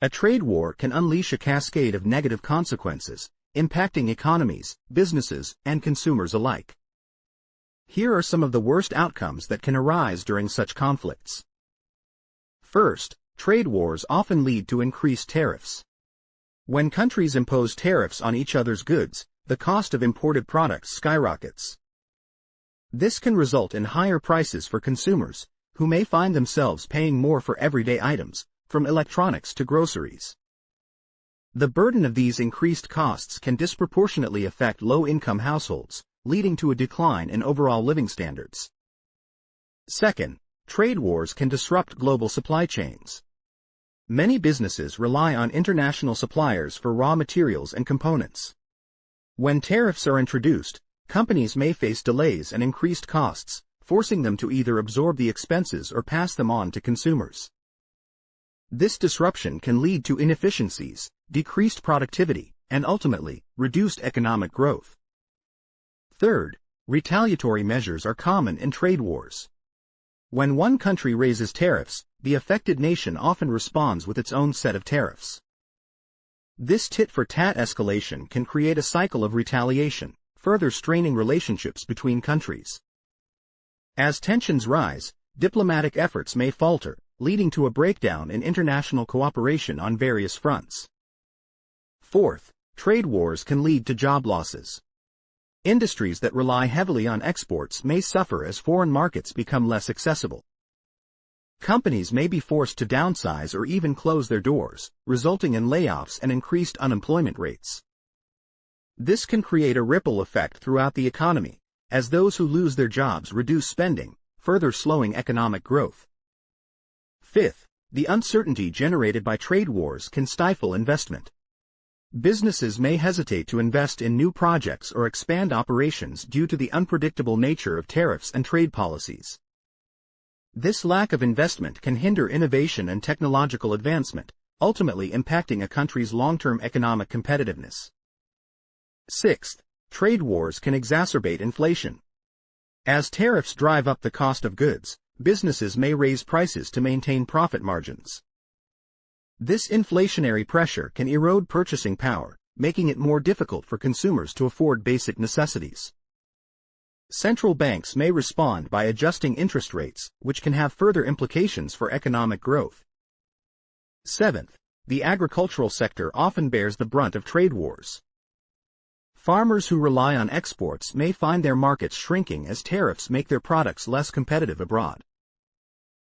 A trade war can unleash a cascade of negative consequences, impacting economies, businesses, and consumers alike. Here are some of the worst outcomes that can arise during such conflicts. First, trade wars often lead to increased tariffs. When countries impose tariffs on each other's goods, the cost of imported products skyrockets. This can result in higher prices for consumers, who may find themselves paying more for everyday items, from electronics to groceries. The burden of these increased costs can disproportionately affect low-income households, leading to a decline in overall living standards. Second, trade wars can disrupt global supply chains. Many businesses rely on international suppliers for raw materials and components. When tariffs are introduced, companies may face delays and increased costs, forcing them to either absorb the expenses or pass them on to consumers. This disruption can lead to inefficiencies, decreased productivity, and ultimately, reduced economic growth. Third, retaliatory measures are common in trade wars. When one country raises tariffs, the affected nation often responds with its own set of tariffs. This tit-for-tat escalation can create a cycle of retaliation, further straining relationships between countries. As tensions rise, diplomatic efforts may falter, leading to a breakdown in international cooperation on various fronts. Fourth, trade wars can lead to job losses. Industries that rely heavily on exports may suffer as foreign markets become less accessible. Companies may be forced to downsize or even close their doors, resulting in layoffs and increased unemployment rates. This can create a ripple effect throughout the economy, as those who lose their jobs reduce spending, further slowing economic growth. Fifth, the uncertainty generated by trade wars can stifle investment. Businesses may hesitate to invest in new projects or expand operations due to the unpredictable nature of tariffs and trade policies. This lack of investment can hinder innovation and technological advancement, ultimately impacting a country's long-term economic competitiveness. Sixth, trade wars can exacerbate inflation. As tariffs drive up the cost of goods, businesses may raise prices to maintain profit margins. This inflationary pressure can erode purchasing power, making it more difficult for consumers to afford basic necessities. Central banks may respond by adjusting interest rates, which can have further implications for economic growth. Seventh, the agricultural sector often bears the brunt of trade wars. Farmers who rely on exports may find their markets shrinking as tariffs make their products less competitive abroad.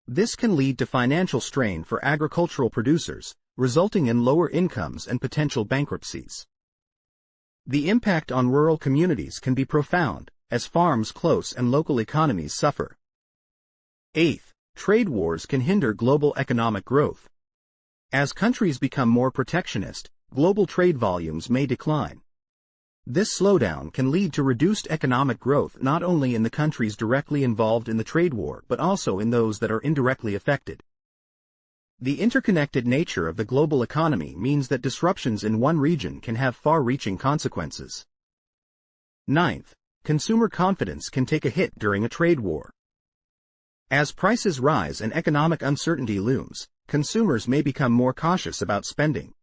This can lead to financial strain for agricultural producers, resulting in lower incomes and potential bankruptcies. The impact on rural communities can be profound, as farms close and local economies suffer. Eighth, trade wars can hinder global economic growth. As countries become more protectionist, global trade volumes may decline. This slowdown can lead to reduced economic growth not only in the countries directly involved in the trade war but also in those that are indirectly affected. The interconnected nature of the global economy means that disruptions in one region can have far-reaching consequences. Ninth, consumer confidence can take a hit during a trade war. As prices rise and economic uncertainty looms, consumers may become more cautious about spending.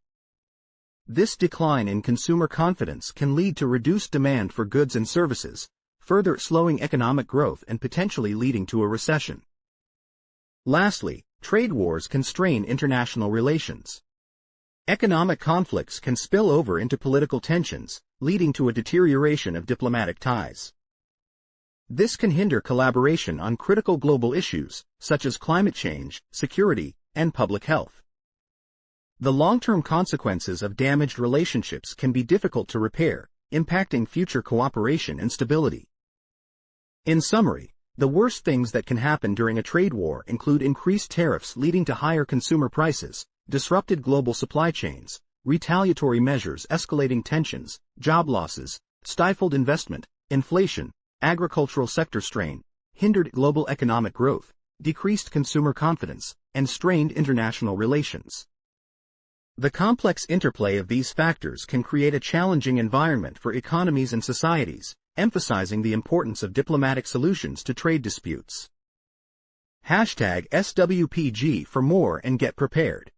This decline in consumer confidence can lead to reduced demand for goods and services, further slowing economic growth and potentially leading to a recession. Lastly, trade wars can strain international relations. Economic conflicts can spill over into political tensions, leading to a deterioration of diplomatic ties. This can hinder collaboration on critical global issues, such as climate change, security, and public health. The long-term consequences of damaged relationships can be difficult to repair, impacting future cooperation and stability. In summary, the worst things that can happen during a trade war include increased tariffs leading to higher consumer prices, disrupted global supply chains, retaliatory measures escalating tensions, job losses, stifled investment, inflation, agricultural sector strain, hindered global economic growth, decreased consumer confidence, and strained international relations. The complex interplay of these factors can create a challenging environment for economies and societies, emphasizing the importance of diplomatic solutions to trade disputes. #SWPG for more and get prepared.